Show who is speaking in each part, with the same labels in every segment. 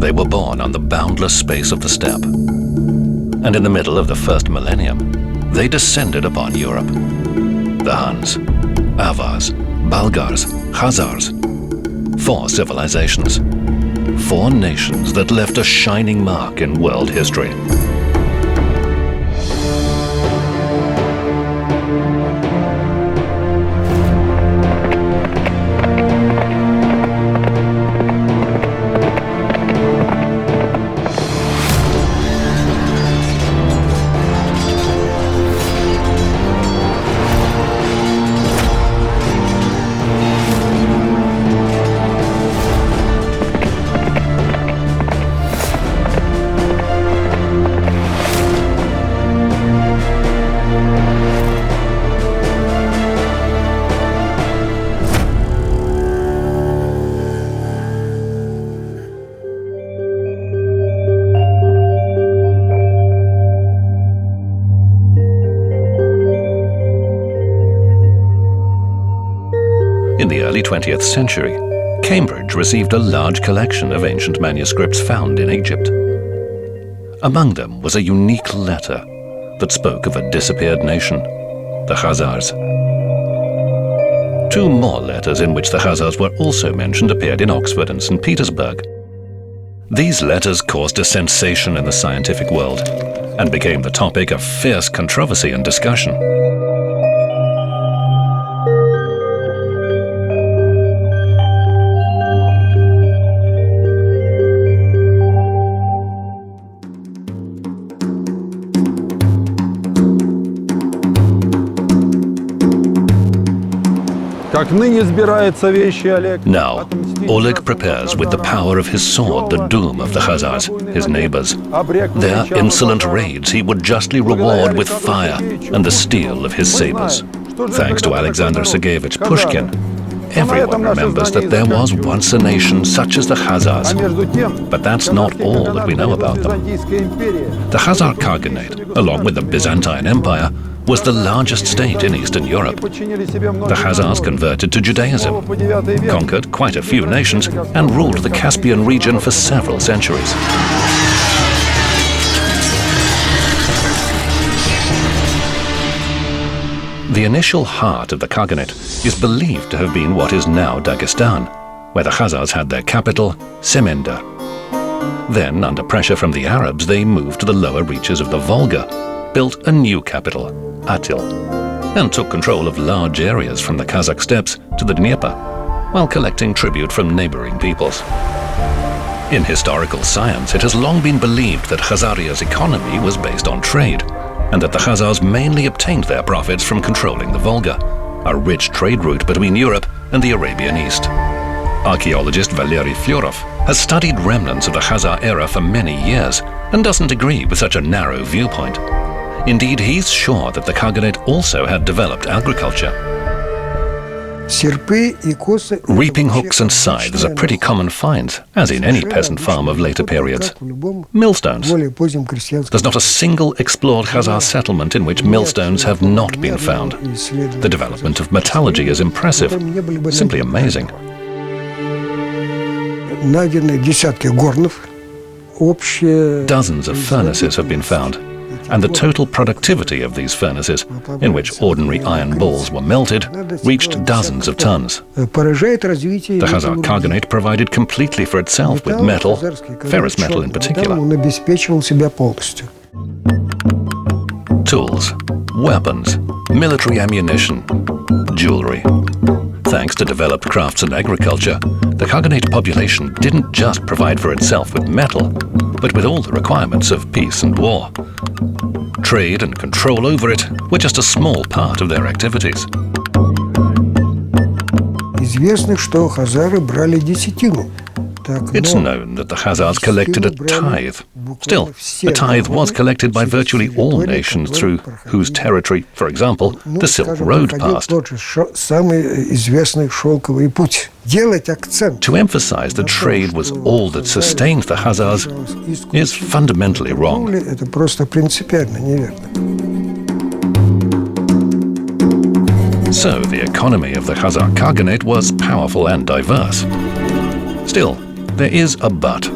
Speaker 1: they were born on the boundless space of the steppe. And in the middle of the first millennium, they descended upon Europe. The Huns, Avars, Bulgars, Khazars. 4 civilizations. 4 nations that left a shining mark in world history. In the early 20th century, Cambridge received a large collection of ancient manuscripts found in Egypt. Among them was a unique letter that spoke of a disappeared nation, the Khazars. 2 more letters in which the Khazars were also mentioned appeared in Oxford and St. Petersburg. These letters caused a sensation in the scientific world and became the topic of fierce controversy and discussion. Now, Oleg prepares with the power of his sword the doom of the Khazars, his neighbors. Their insolent raids he would justly reward with fire and the steel of his sabers. Thanks to Alexander Sergeyevich Pushkin, everyone remembers that there was once a nation such as the Khazars. But that's not all that we know about them. The Khazar Khaganate, along with the Byzantine Empire, was the largest state in Eastern Europe. The Khazars converted to Judaism, conquered quite a few nations, and ruled the Caspian region for several centuries. The initial heart of the Khaganate is believed to have been what is now Dagestan, where the Khazars had their capital, Semender. Then, under pressure from the Arabs, they moved to the lower reaches of the Volga, built a new capital, Atil, and took control of large areas from the Kazakh steppes to the Dnieper, while collecting tribute from neighboring peoples. In historical science, it has long been believed that Khazaria's economy was based on trade, and that the Khazars mainly obtained their profits from controlling the Volga, a rich trade route between Europe and the Arabian East. Archaeologist Valery Fyurov has studied remnants of the Khazar era for many years and doesn't agree with such a narrow viewpoint. Indeed, he's sure that the Khaganate also had developed agriculture. Reaping hooks and scythes are pretty common finds, as in any peasant farm of later periods. Millstones. There's not a single explored Khazar settlement in which millstones have not been found. The development of metallurgy is impressive, simply amazing. Dozens of furnaces have been found, and the total productivity of these furnaces, in which ordinary iron balls were melted, reached dozens of tons. The Khazar Khaganate provided completely for itself with metal, ferrous metal in particular. Tools, weapons, military ammunition, jewelry. Thanks to developed crafts and agriculture, the Khaganate population didn't just provide for itself with metal, but with all the requirements of peace and war. Trade and control over it were just a small part of their activities. It's known that the Khazars collected a tithe. Still, the tithe was collected by virtually all nations through whose territory, for example, the Silk Road passed. To emphasize that trade was all that sustained the Khazars is fundamentally wrong. So the economy of the Khazar Khaganate was powerful and diverse. Still, there is a but.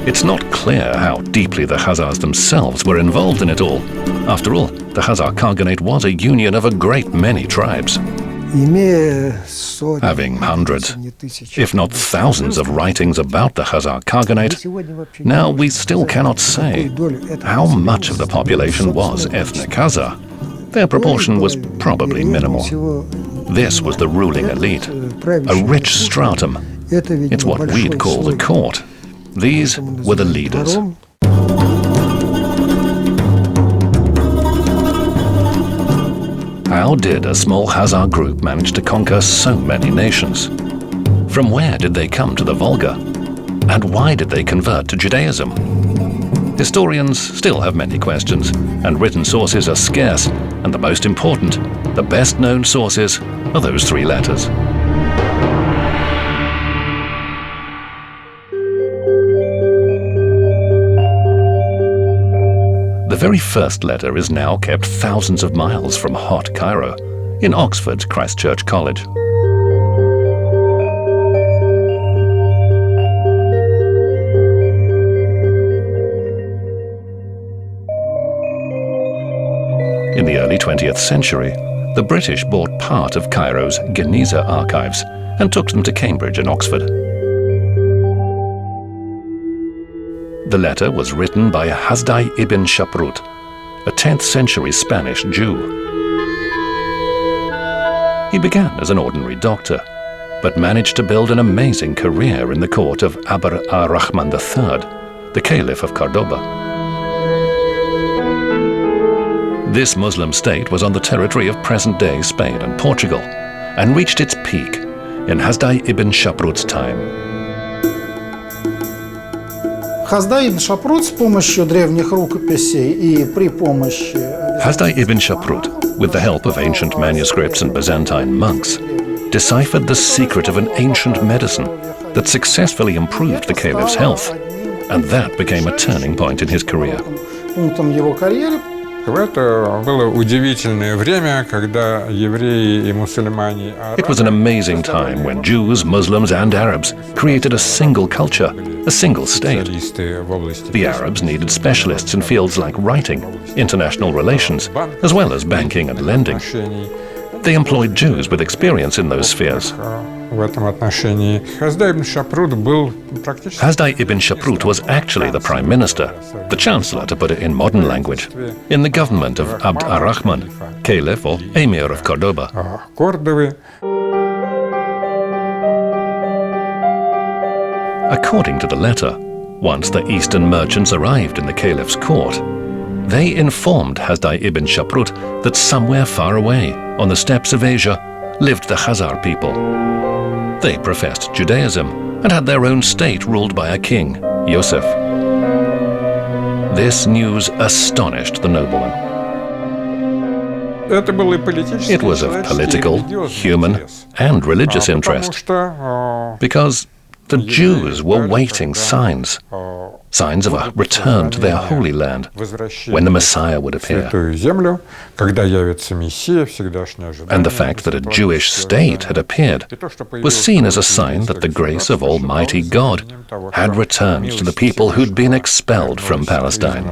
Speaker 1: It's not clear how deeply the Khazars themselves were involved in it all. After all, the Khazar Khaganate was a union of a great many tribes. Having hundreds, if not thousands of writings about the Khazar Khaganate, now we still cannot say how much of the population was ethnic Khazar. Their proportion was probably minimal. This was the ruling elite, a rich stratum. It's what we'd call the court. These were the leaders. How did a small Khazar group manage to conquer so many nations? From where did they come to the Volga? And why did they convert to Judaism? Historians still have many questions, and written sources are scarce, and the most important, the best-known sources, are those three letters. The very first letter is now kept thousands of miles from hot Cairo, in Oxford's Christ Church College. In the early 20th century, the British bought part of Cairo's Geniza archives and took them to Cambridge and Oxford. The letter was written by Hasdai ibn Shaprut, a 10th century Spanish Jew. He began as an ordinary doctor, but managed to build an amazing career in the court of Abd ar-Rahman III, the Caliph of Cordoba. This Muslim state was on the territory of present-day Spain and Portugal, and reached its peak in Hasdai ibn Shaprut's time.
Speaker 2: Hasdai ibn Shaprut с помощью древних рукописей и при помощи
Speaker 1: Hasdai ibn Shaprut, with the help of ancient manuscripts and Byzantine monks, deciphered the secret of an ancient medicine that successfully improved the caliph's health, and that became a turning point in his career.
Speaker 2: пунктом его карьеры.
Speaker 3: Это было удивительное время, когда евреи и мусульмане.
Speaker 1: It was an amazing time when Jews, Muslims, and Arabs created a single culture, a single state. The Arabs needed specialists in fields like writing, international relations, as well as banking and lending. They employed Jews with experience in those spheres.
Speaker 3: Hasdai
Speaker 1: ibn Shaprut was actually the prime minister, the chancellor to put it in modern language, in the government of Abd ar-Rahman, Caliph or Emir of Cordoba. According to the letter, once the Eastern merchants arrived in the Caliph's court, they informed Hasdai ibn Shaprut that somewhere far away, on the steppes of Asia, lived the Khazar people. They professed Judaism and had their own state ruled by a king, Yosef. This news astonished the nobleman. It was of political, human, and religious interest, because the Jews were waiting signs of a return to their Holy Land, when the Messiah would appear. And the fact that a Jewish state had appeared was seen as a sign that the grace of Almighty God had returned to the people who'd been expelled from Palestine.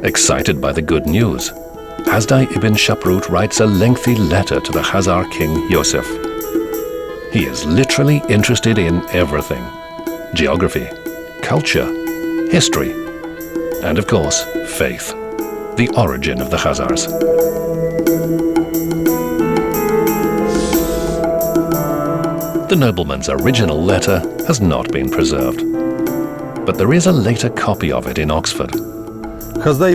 Speaker 1: Excited by the good news, Hasdai ibn Shaprut writes a lengthy letter to the Khazar king Yosef. He is literally interested in everything: geography, culture, history, and of course, faith, the origin of the Khazars. The nobleman's original letter has not been preserved, but there is a later copy of it in Oxford. Hasdai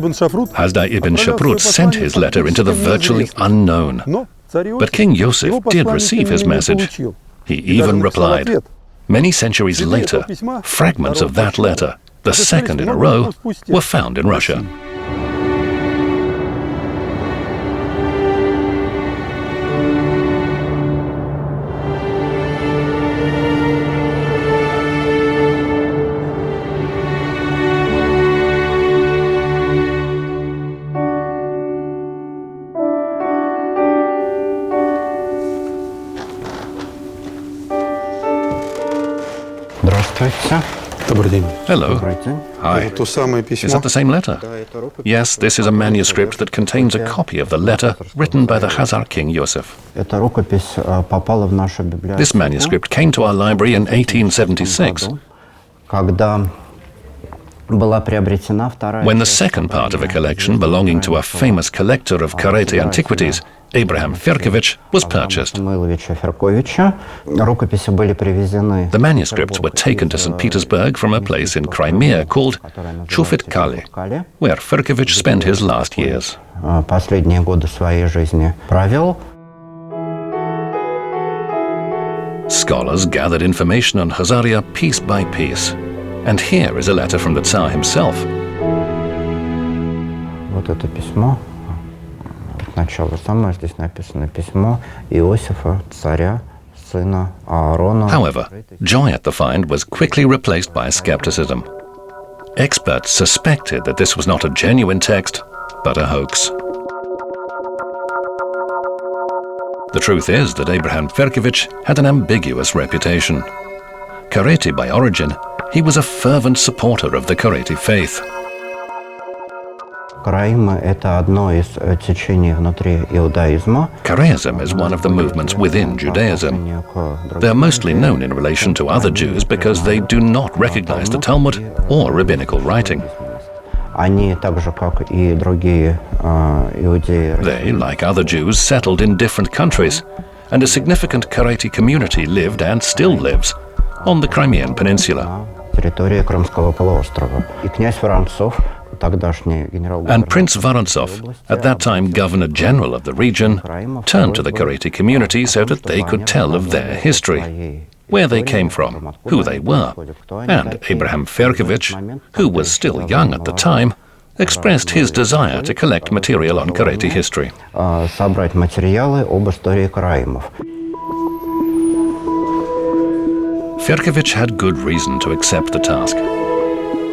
Speaker 1: ibn Shaprut sent his letter into the virtually unknown, but King Yosef did receive his message. He even replied. Many centuries later, fragments of that letter, the second in a row, were found in Russia.
Speaker 4: Здравствуйте.
Speaker 5: Добрый день.
Speaker 1: Hello.
Speaker 4: Добрый день.
Speaker 1: Hi.
Speaker 5: То самое
Speaker 1: Is
Speaker 5: письмо.
Speaker 1: that the same letter? Yes, this is a manuscript that contains a copy of the letter written by the Khazar king Yusuf.
Speaker 4: Эта рукопись попала в нашу библиотеку.
Speaker 1: This manuscript came to our library in 1876,
Speaker 4: Когда была приобретена вторая
Speaker 1: when the
Speaker 4: часть
Speaker 1: second part of a collection belonging to a famous collector of Kareti antiquities, Abraham Ferkovich, was purchased.
Speaker 4: Самойловича Ферковича. Рукописи были привезены.
Speaker 1: The manuscripts were taken to St. Petersburg from a place in Crimea called Chufitkali, where Ferkovich spent his last years.
Speaker 4: Последние годы своей жизни провел.
Speaker 1: Scholars gathered information on Khazaria piece by piece. And here is a letter from the Tsar himself.
Speaker 4: Вот это письмо. Начало самое, здесь написано письмо Иосифа, царя, сына Аарона.
Speaker 1: However, joy at the find was quickly replaced by skepticism. Experts suspected that this was not a genuine text, but a hoax. The truth is that Abraham Ferkovich had an ambiguous reputation. Kareti by origin, he was a fervent supporter of the Kareti faith.
Speaker 4: Караимы – это одно из течений внутри иудаизма.
Speaker 1: Karaism is one of the movements within Judaism. They are mostly known in relation to other Jews because they do not recognize the Talmud or rabbinical writing.
Speaker 4: Они, так же как и другие иудеи,
Speaker 1: They, like other Jews, settled in different countries, and a significant Kareti community lived and still lives on the Crimean Peninsula.
Speaker 4: на территории Крымского полуострова. И князь Воронцов, тогдашний генерал.
Speaker 1: And Prince Vorontsov, at that time Governor General of the region, turned to the Kareti community so that they could tell of their history, where they came from, who they were. And Abraham Ferkovich, who was still young at the time, expressed his desire to collect material on Kareti history.
Speaker 4: Собрать материалы об истории караимов.
Speaker 1: Ferkovich had good reason to accept the task.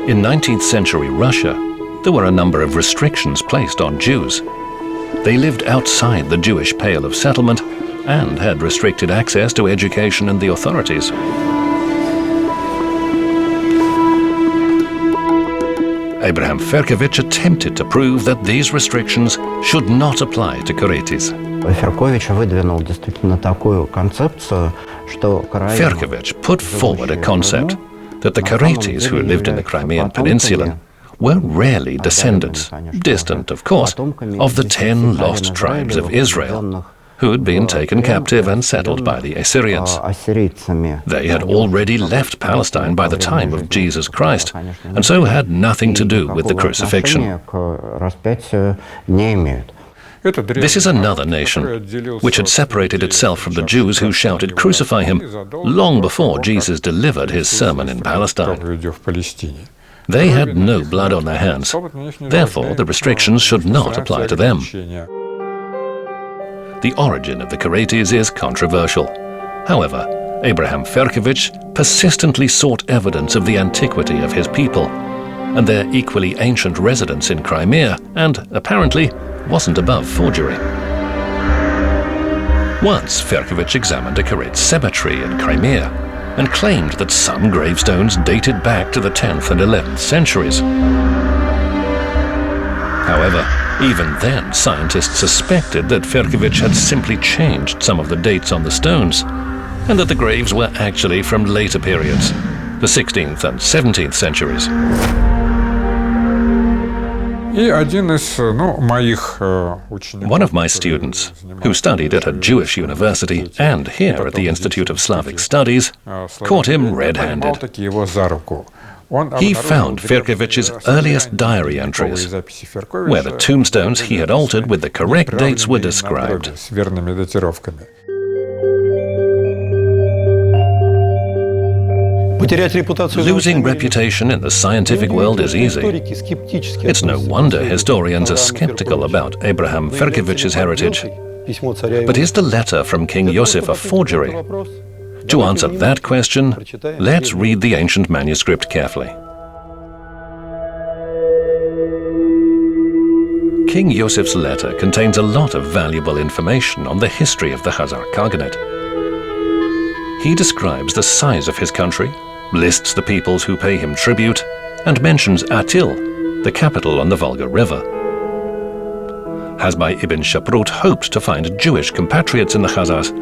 Speaker 1: In 19th century Russia, there were a number of restrictions placed on Jews. They lived outside the Jewish pale of settlement and had restricted access to education and the authorities. Abraham Ferkovich attempted to prove that these restrictions should not apply to Karetis.
Speaker 4: Феркович выдвинул действительно такую концепцию, что караимы
Speaker 1: Ferkovich put forward a concept that the Karetis who lived in the Crimean Peninsula were rarely descendants, distant, of course, of the 10 lost tribes of Israel, who had been taken captive and settled by the Assyrians.
Speaker 4: ассирийцами.
Speaker 1: They had already left Palestine by the time of Jesus Christ, and so had nothing to do with the crucifixion.
Speaker 4: Отношения к распятию не имеют.
Speaker 1: This is another nation which had separated itself from the Jews who shouted, "Crucify him," long before Jesus delivered his sermon in Palestine. They had no blood on their hands. Therefore, the restrictions should not apply to them. The origin of the Karetis is controversial. However, Abraham Ferkovich persistently sought evidence of the antiquity of his people and their equally ancient residence in Crimea, and apparently wasn't above forgery. Once, Ferkovich examined a Karet cemetery in Crimea and claimed that some gravestones dated back to the 10th and 11th centuries. However, even then, scientists suspected that Ferkovich had simply changed some of the dates on the stones, and that the graves were actually from later periods, the 16th and 17th centuries. One of my students, who studied at a Jewish university and here at the Institute of Slavic Studies, caught him red-handed. He found Ferkovich's earliest diary entries, where the tombstones he had altered with the correct dates were described. Losing reputation in the scientific world is easy. It's no wonder historians are skeptical about Abraham Ferkovich's heritage. But is the letter from King Yosef a forgery? To answer that question, let's read the ancient manuscript carefully. King Yosef's letter contains a lot of valuable information on the history of the Khazar Khaganate. He describes the size of his country, lists the peoples who pay him tribute, and mentions Atil, the capital on the Volga River. Hasbai ibn Shaprut hoped to find Jewish compatriots in the Khazars,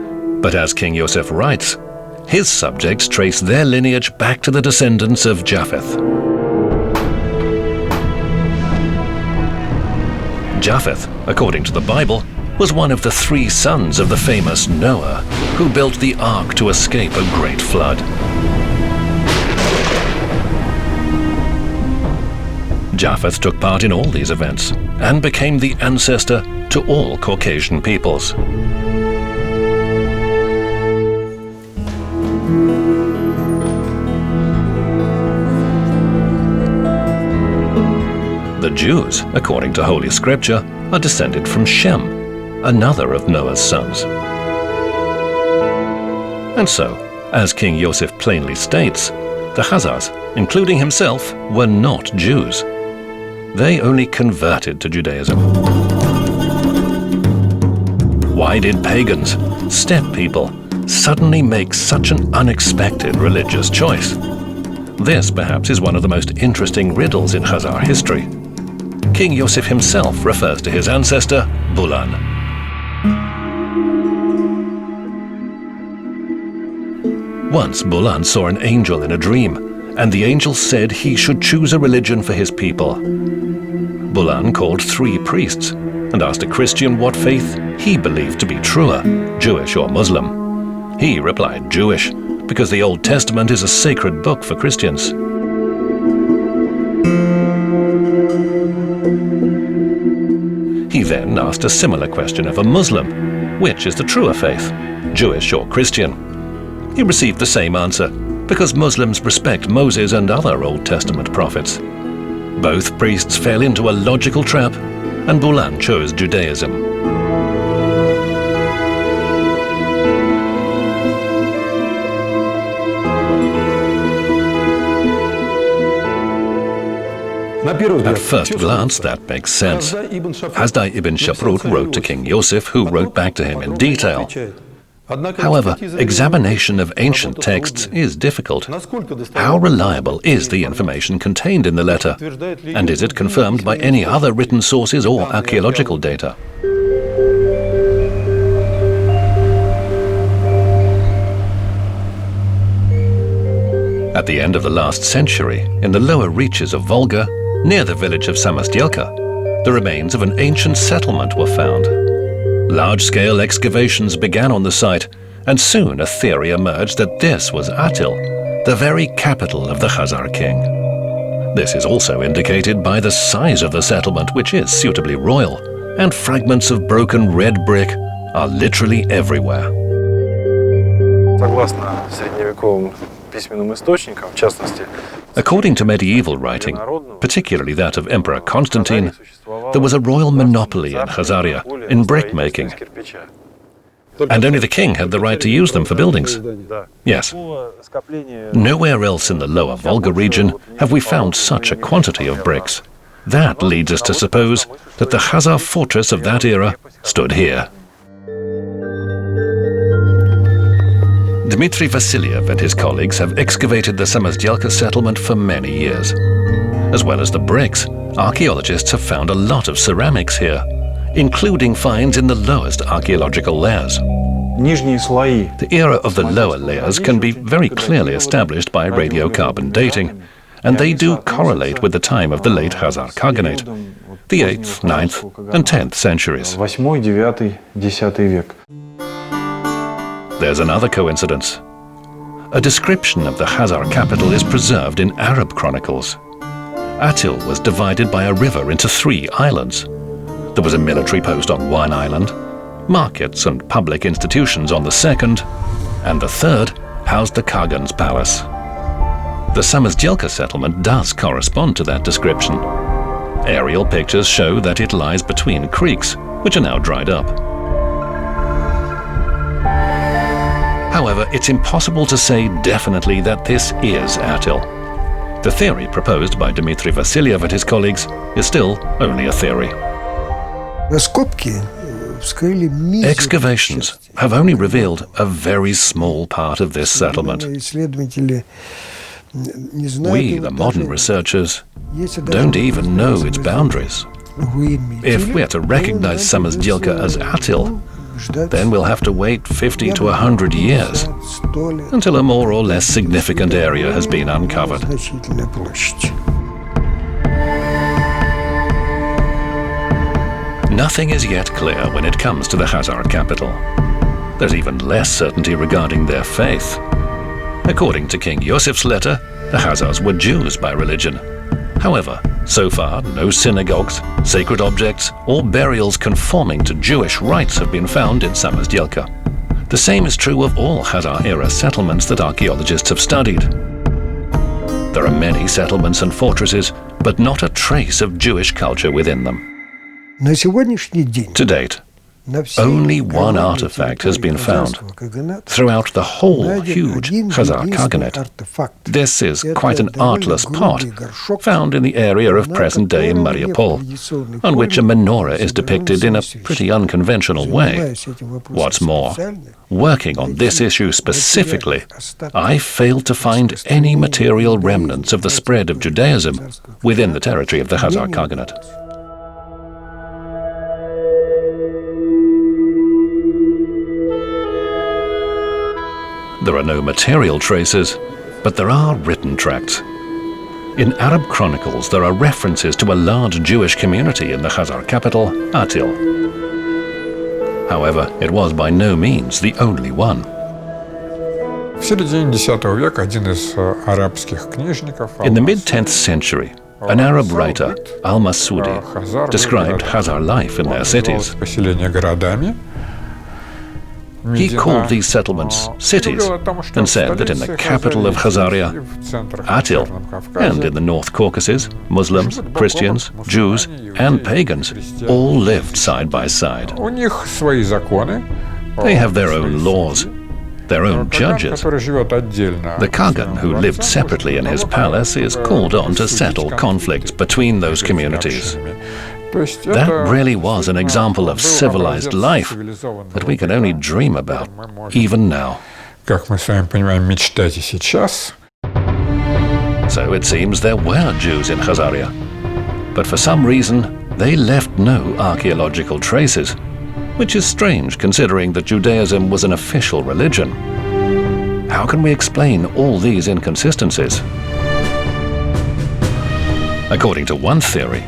Speaker 1: but as King Yosef writes, his subjects trace their lineage back to the descendants of Japheth. Japheth, according to the Bible, was one of the 3 sons of the famous Noah, who built the ark to escape a great flood. Japheth took part in all these events and became the ancestor to all Caucasian peoples. The Jews, according to Holy Scripture, are descended from Shem, another of Noah's sons. And so, as King Yosef plainly states, the Khazars, including himself, were not Jews. They only converted to Judaism. Why did pagans, steppe people, suddenly make such an unexpected religious choice? This perhaps is one of the most interesting riddles in Khazar history. King Yosef himself refers to his ancestor, Bulan. Once Bulan saw an angel in a dream, and the angel said he should choose a religion for his people. Bulan called 3 priests and asked a Christian what faith he believed to be truer, Jewish or Muslim. He replied Jewish, because the Old Testament is a sacred book for Christians. He then asked a similar question of a Muslim, which is the truer faith, Jewish or Christian? He received the same answer, because Muslims respect Moses and other Old Testament prophets. Both priests fell into a logical trap, and Bulan chose Judaism. At first glance, that makes sense. Hasdai ibn Shaprut wrote to King Yosef, who wrote back to him in detail. However, examination of ancient texts is difficult. How reliable is the information contained in the letter? And is it confirmed by any other written sources or archaeological data? At the end of the last century, in the lower reaches of Volga, near the village of Samostelka, the remains of an ancient settlement were found. Large-scale excavations began on the site, and soon a theory emerged that this was Atil, the very capital of the Khazar king. This is also indicated by the size of the settlement, which is suitably royal, and fragments of broken red brick are literally everywhere.
Speaker 5: Согласно средневековым письменным источникам, в частности,
Speaker 1: according to medieval writing, particularly that of Emperor Constantine, there was a royal monopoly in Khazaria in brick-making, and only the king had the right to use them for buildings. Yes. Nowhere else in the lower Volga region have we found such a quantity of bricks. That leads us to suppose that the Khazar fortress of that era stood here. Dmitry Vasilyev and his colleagues have excavated the Samostelka settlement for many years. As well as the bricks, archaeologists have found a lot of ceramics here, including finds in the lowest archaeological layers. The era of the lower layers can be very clearly established by radiocarbon dating, and they do correlate with the time of the late Khazar Khaganate, the 8th, 9th, and 10th centuries. There's another coincidence. A description of the Khazar capital is preserved in Arab chronicles. Atil was divided by a river into 3 islands. There was a military post on one island, markets and public institutions on the second, and the third housed the Khagan's palace. The Samostelka settlement does correspond to that description. Aerial pictures show that it lies between creeks, which are now dried up. However, it's impossible to say definitely that this is Atil. The theory proposed by Dmitry Vasilyev and his colleagues is still only a theory. Excavations have only revealed a very small part of this settlement. We, the modern researchers, don't even know its boundaries. If we are to recognize Samosdelka as Atil, then we'll have to wait 50 to 100 years until a more or less significant area has been uncovered. Nothing is yet clear when it comes to the Khazar capital. There's even less certainty regarding their faith. According to King Yosef's letter, the Khazars were Jews by religion. However, so far, no synagogues, sacred objects, or burials conforming to Jewish rites have been found in Samosdelka. The same is true of all Khazar-era settlements that archaeologists have studied. There are many settlements and fortresses, but not a trace of Jewish culture within them. To date, only one artifact has been found throughout the whole huge Khazar Khaganate. This is quite an artless pot found in the area of present-day Mariupol, on which a menorah is depicted in a pretty unconventional way. What's more, working on this issue specifically, I failed to find any material remnants of the spread of Judaism within the territory of the Khazar Khaganate. There are no material traces, but there are written tracts. In Arab chronicles, there are references to a large Jewish community in the Khazar capital, Atil. However, it was by no means the only one.
Speaker 3: В середине X века один из арабских книжников
Speaker 1: In the mid-10th century, an Arab writer, Al-Masudi, described Khazar life in their cities.
Speaker 3: поселения городами.
Speaker 1: He called these settlements cities and said that in the capital of Khazaria, Atil, and in the North Caucasus, Muslims, Christians, Jews, and pagans all lived side by side.
Speaker 3: У них свои законы.
Speaker 1: They have their own laws, their own judges. The Khagan, who lived separately in his palace, is called on to settle conflicts between those communities. That really was an example of civilized life that we can only dream about, even now.
Speaker 3: Как мы с вами понимаем, мечтать и сейчас.
Speaker 1: So it seems there were Jews in Khazaria, but for some reason they left no archaeological traces, which is strange considering that Judaism was an official religion. How can we explain all these inconsistencies? According to one theory,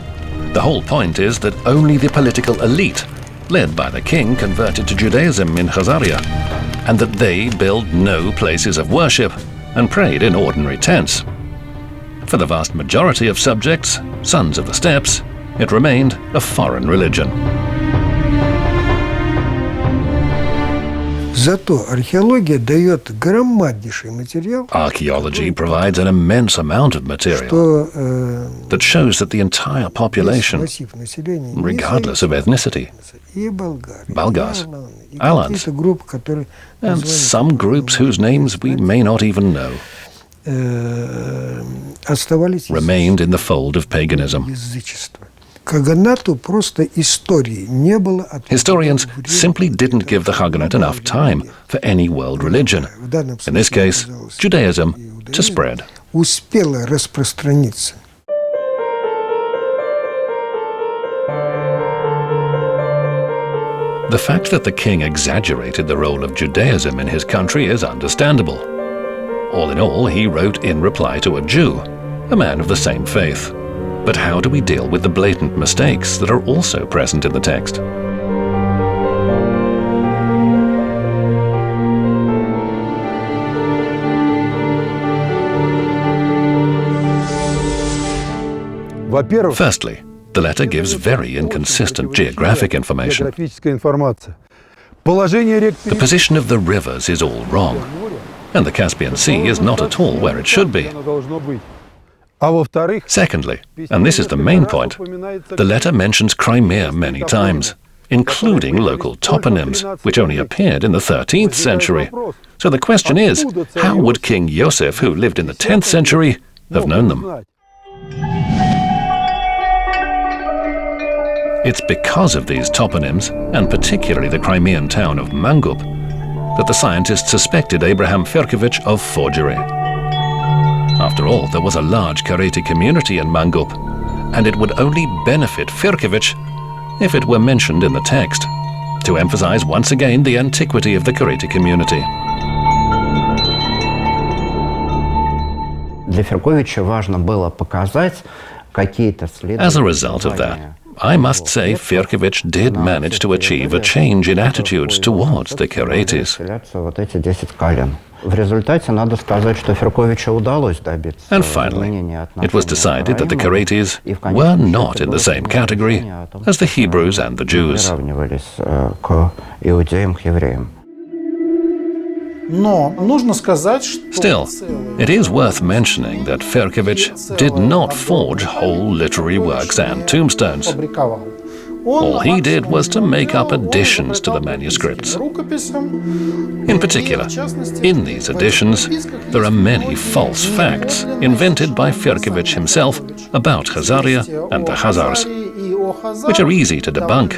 Speaker 1: the whole point is that only the political elite, led by the king, converted to Judaism in Khazaria, and that they built no places of worship and prayed in ordinary tents. For the vast majority of subjects, sons of the steppes, it remained a foreign religion.
Speaker 6: Зато археология дает громаднейший материал,
Speaker 1: Archaeology provides an immense amount of material
Speaker 6: что
Speaker 1: that shows that the entire population,
Speaker 6: массив населения,
Speaker 1: regardless of ethnicity,
Speaker 6: и болгары,
Speaker 1: Bulgars,
Speaker 6: и
Speaker 1: Alans,
Speaker 6: какие-то группы, которые
Speaker 1: and some groups whose names we may not even know,
Speaker 6: оставались
Speaker 1: remained in the fold of paganism.
Speaker 6: язычества. Каганату просто истории не было от...
Speaker 1: Historians simply didn't give the Khaganate enough time for any world religion, in this case, Judaism, to spread.
Speaker 6: Успела распространиться.
Speaker 1: The fact that the king exaggerated the role of Judaism in his country is understandable. All in all, he wrote in reply to a Jew, a man of the same faith. But how do we deal with the blatant mistakes that are also present in the text? Firstly, the letter gives very inconsistent geographic information. The position of the rivers is all wrong, and the Caspian Sea is not at all where it should be. Secondly, and this is the main point, the letter mentions Crimea many times, including local toponyms, which only appeared in the 13th century. So the question is, how would King Yosef, who lived in the 10th century, have known them? It's because of these toponyms, and particularly the Crimean town of Mangup, that the scientists suspected Abraham Firkovich of forgery. After all, there was a large Kareti community in Mangup, and it would only benefit Firkovich if it were mentioned in the text, to emphasize once again the antiquity of the Kareti community.
Speaker 4: Для Ферковича важно было показать какие-то следы.
Speaker 1: As a result of that, I must say Firkovich did manage to achieve a change in attitudes towards the Karetis.
Speaker 4: Вот эти 10 колен. В результате надо сказать, что Ферковичу удалось добиться.
Speaker 1: And finally, it was decided that the Karetis were not in the same category as the Hebrews and the Jews.
Speaker 4: Приравнивались к иудеям, к евреям.
Speaker 2: Но нужно сказать, что
Speaker 1: Still, it is worth mentioning that Firkovich did not forge whole literary works and tombstones.
Speaker 2: фабриковал.
Speaker 1: All he did was to make up additions to the manuscripts. In particular, in these additions, there are many false facts invented by Firkovich himself about Khazaria and the Khazars, which are easy to debunk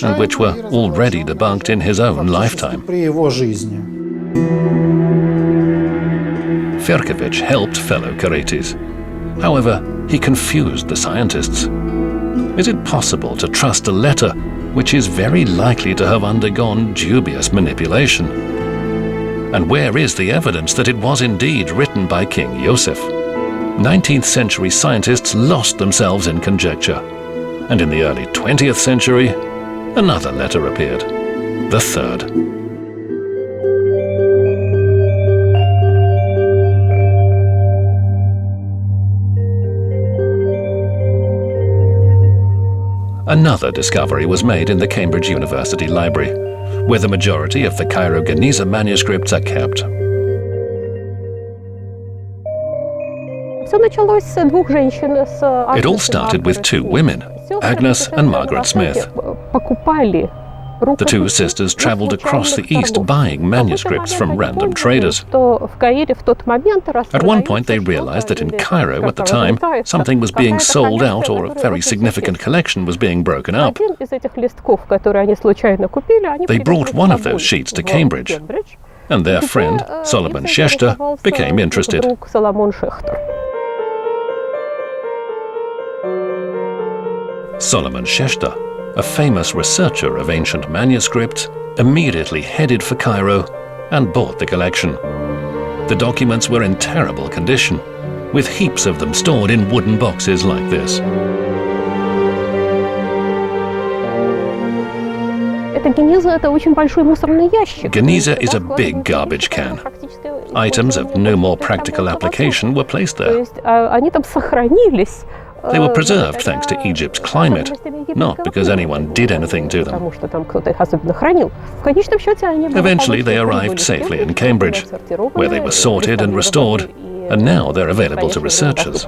Speaker 1: and which were already debunked in his own lifetime. Firkovich helped fellow Karetis. However, he confused the scientists. Is it possible to trust a letter which is very likely to have undergone dubious manipulation? And where is the evidence that it was indeed written by King Yosef? 19th century scientists lost themselves in conjecture. And in the early 20th century, another letter appeared, the third. Another discovery was made in the Cambridge University Library, where the majority of the Cairo Geniza manuscripts are kept. It all started with two women, Agnes and Margaret Smith. The two sisters traveled across the East buying manuscripts from random traders. At one point they realized that in Cairo at the time, something was being sold out or a very significant collection was being broken up. They brought one of those sheets to Cambridge, and their friend, Solomon Schechter, became interested. Solomon Schechter, a famous researcher of ancient manuscripts, immediately headed for Cairo and bought the collection. The documents were in terrible condition, with heaps of them stored in wooden boxes like this. Geniza is a big garbage can. Items of no more practical application were placed there. They were preserved thanks to Egypt's climate, not because anyone did anything to them. Eventually they arrived safely in Cambridge, where they were sorted and restored, and now they're available to researchers.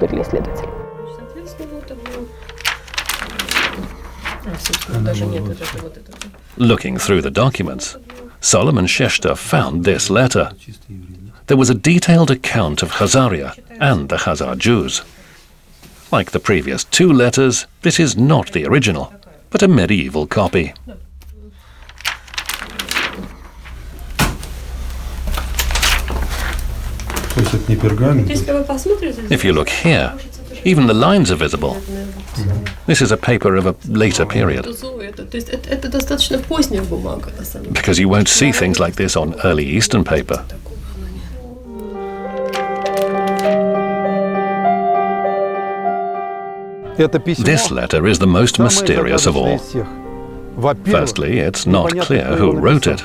Speaker 1: Looking through the documents, Solomon Schechter found this letter. There was a detailed account of Khazaria and the Khazar Jews. Like the previous two letters, this is not the original, but a medieval copy. If you look here, even the lines are visible. This is a paper of a later period. Because you won't see things like this on early Eastern paper. This letter is the most mysterious of all. Firstly, it's not clear who wrote it.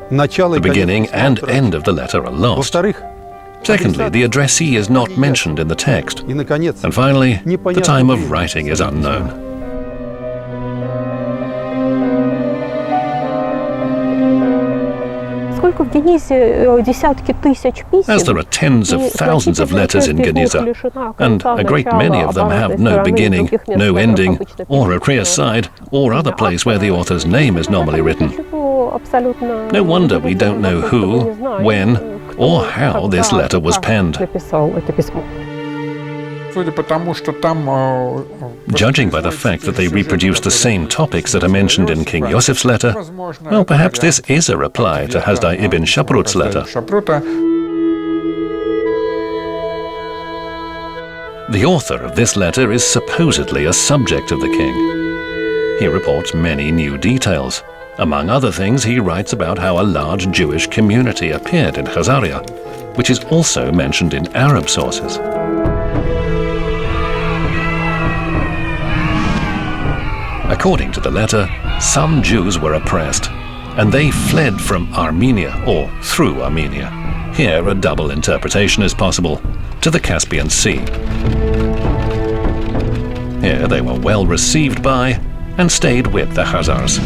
Speaker 1: The beginning and end of the letter are lost. Secondly, the addressee is not mentioned in the text. And finally, the time of writing is unknown. As there are tens of thousands of letters in Geniza, and a great many of them have no beginning, no ending, or a clear side, or other place where the author's name is normally written. No wonder we don't know who, when, or how this letter was penned. Judging by the fact that they reproduce the same topics that are mentioned in King Yosef's letter, well, perhaps this is a reply to Hasdai ibn Shaprut's letter. The author of this letter is supposedly a subject of the king. He reports many new details. Among other things, he writes about how a large Jewish community appeared in Khazaria, which is also mentioned in Arab sources. According to the letter, some Jews were oppressed, and they fled from Armenia, or through Armenia. Here a double interpretation is possible, to the Caspian Sea. Here they were well received by and stayed with the Khazars.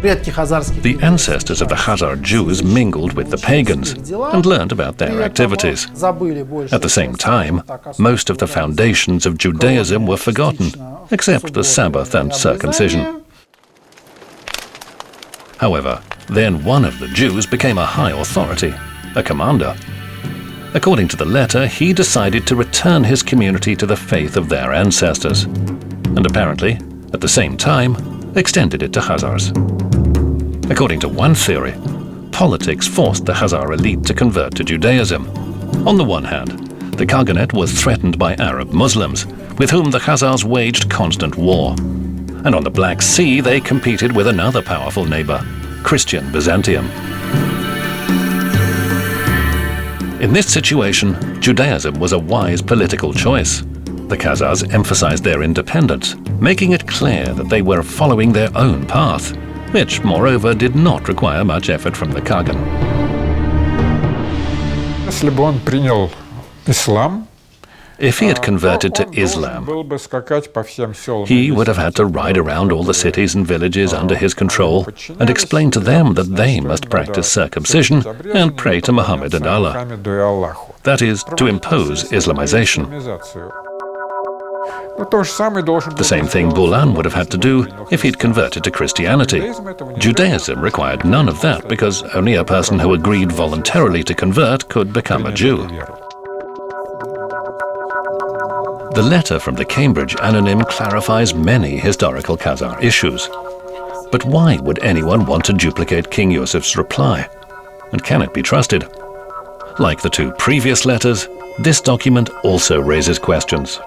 Speaker 1: The ancestors of the Khazar Jews mingled with the pagans and learned about their activities. At the same time, most of the foundations of Judaism were forgotten, except the Sabbath and circumcision. However, then one of the Jews became a high authority, a commander. According to the letter, he decided to return his community to the faith of their ancestors, and apparently, at the same time, extended it to Khazars. According to one theory, politics forced the Khazar elite to convert to Judaism. On the one hand, the Khaganate was threatened by Arab Muslims, with whom the Khazars waged constant war. And on the Black Sea, they competed with another powerful neighbor, Christian Byzantium. In this situation, Judaism was a wise political choice. The Khazars emphasized their independence, making it clear that they were following their own path, which, moreover, did not require much effort from the Khagan.
Speaker 3: Если бы он принял ислам,
Speaker 1: If he had converted to Islam, he would have had to ride around all the cities and villages under his control and explain to them that they must practice circumcision and pray to Muhammad and Allah. That is, to impose Islamization. The same thing Bulan would have had to do if he'd converted to Christianity. Judaism required none of that because only a person who agreed voluntarily to convert could become a Jew. The letter from the Cambridge Anonym clarifies many historical Khazar issues. But why would anyone want to duplicate King Yusuf's reply? And can it be trusted? Like the two previous letters, this document also raises questions.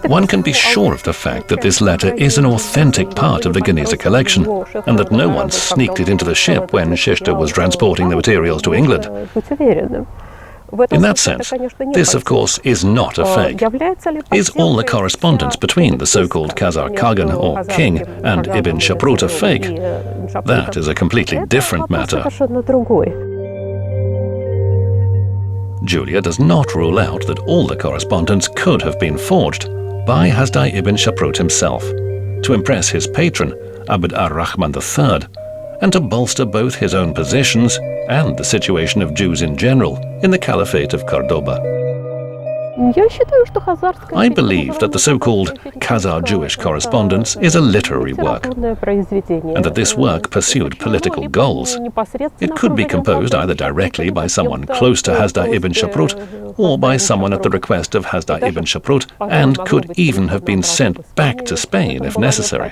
Speaker 1: One can be sure of the fact that this letter is an authentic part of the Geniza collection, and that no one sneaked it into the ship when Shishta was transporting the materials to England. In that sense, this, of course, is not a fake. Is all the correspondence between the so-called Khazar Khagan, or king, and Ibn Shaprut a fake? That is a completely different matter. Julia does not rule out that all the correspondence could have been forged by Hasdai ibn Shaprut himself, to impress his patron, Abd ar-Rahman III, and to bolster both his own positions and the situation of Jews in general in the Caliphate of Cordoba. I believe that the so-called Khazar Jewish correspondence is a literary work, and that this work pursued political goals. It could be composed either directly by someone close to Hasdai ibn Shaprut, or by someone at the request of Hasdai ibn Shaprut, and could even have been sent back to Spain if necessary.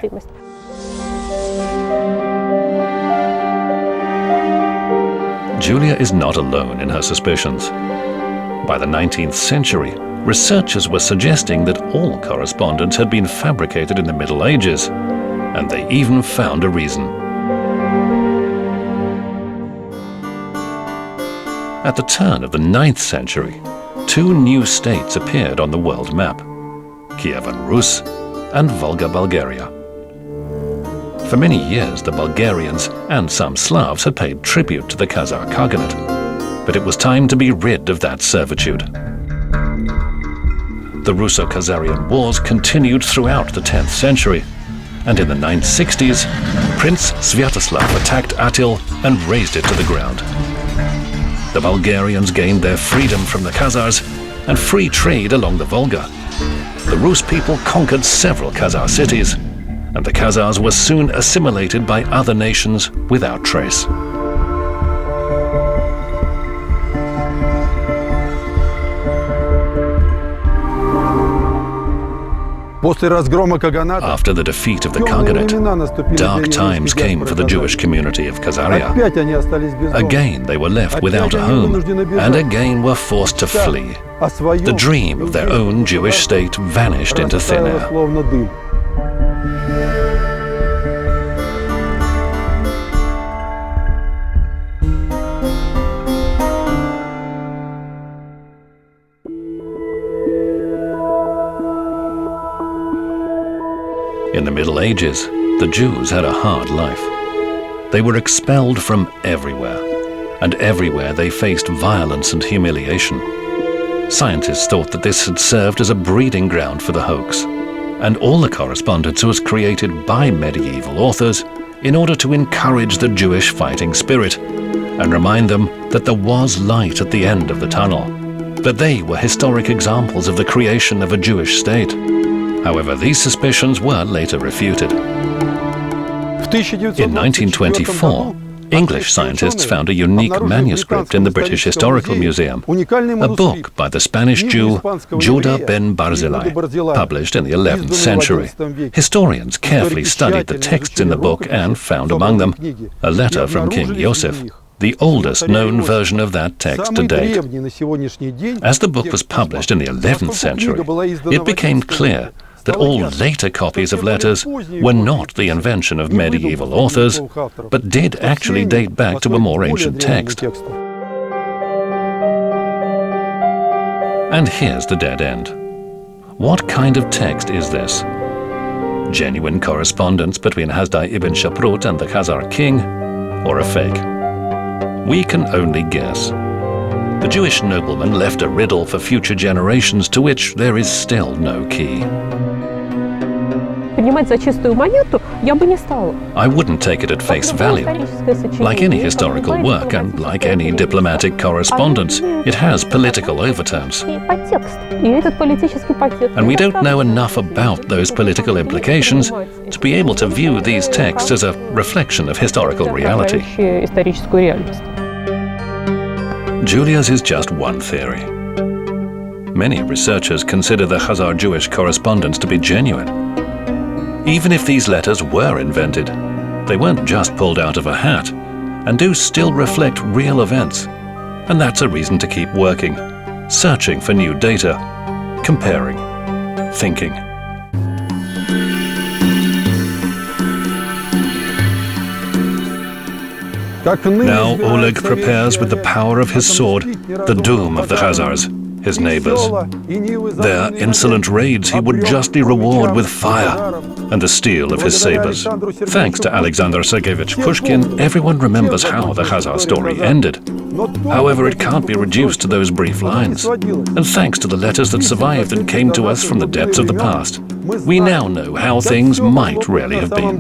Speaker 1: Julia is not alone in her suspicions. By the 19th century, researchers were suggesting that all correspondence had been fabricated in the Middle Ages, and they even found a reason. At the turn of the 9th century, two new states appeared on the world map, Kievan Rus and Volga Bulgaria. For many years, the Bulgarians and some Slavs had paid tribute to the Khazar Khaganate, but it was time to be rid of that servitude. The Russo-Khazarian wars continued throughout the 10th century, and in the 960s, Prince Sviatoslav attacked Atil and razed it to the ground. The Bulgarians gained their freedom from the Khazars and free trade along the Volga. The Rus people conquered several Khazar cities, and the Khazars were soon assimilated by other nations without trace.
Speaker 7: После разгрома Каганата
Speaker 1: After the defeat of the
Speaker 7: темные
Speaker 1: Khaganate,
Speaker 7: времена наступили
Speaker 1: dark
Speaker 7: для
Speaker 1: times
Speaker 7: еврейских
Speaker 1: came for the Jewish
Speaker 7: граждан.
Speaker 1: community of Khazaria.
Speaker 7: Опять они остались без дома.
Speaker 1: Again, they were left without a home, and again were forced to flee.
Speaker 7: О своем
Speaker 1: The dream of their own Jewish state vanished into thin
Speaker 7: растаяло
Speaker 1: air.
Speaker 7: словно дым.
Speaker 1: In the Middle Ages, the Jews had a hard life. They were expelled from everywhere, and everywhere they faced violence and humiliation. Scientists thought that this had served as a breeding ground for the hoax, and all the correspondence was created by medieval authors in order to encourage the Jewish fighting spirit and remind them that there was light at the end of the tunnel, that they were historic examples of the creation of a Jewish state. However, these suspicions were later refuted. In 1924, English scientists found a unique manuscript in the British Historical Museum, a book by the Spanish Jew Judah ben Barzillai, published in the 11th century. Historians carefully studied the texts in the book and found among them a letter from King Yosef, the oldest known version of that text to date. As the book was published in the 11th century, it became clear that all later copies of letters were not the invention of medieval authors, but did actually date back to a more ancient text. And here's the dead end. What kind of text is this? Genuine correspondence between Hasdai ibn Shaprut and the Khazar king, or a fake? We can only guess. The Jewish nobleman left a riddle for future generations to which there is still no key.
Speaker 8: Принимать за чистую монету я бы не стала.
Speaker 1: I wouldn't take it at face value. Like any historical work and like any diplomatic correspondence, it has political overtones. And we don't know enough about those political implications to be able to view these texts as a reflection of historical reality. Julia's is just one theory. Many researchers consider the Khazar Jewish correspondence to be genuine. Even if these letters were invented, they weren't just pulled out of a hat, and do still reflect real events. And that's a reason to keep working, searching for new data, comparing, thinking. Now Oleg prepares with the power of his sword the doom of the Khazars, his neighbors. Their insolent raids he would justly reward with fire and the steel of his sabers. Thanks to Alexander Sergeyevich Pushkin, everyone remembers how the Khazar story ended. However, it can't be reduced to those brief lines. And thanks to the letters that survived and came to us from the depths of the past, we now know how things might really have been.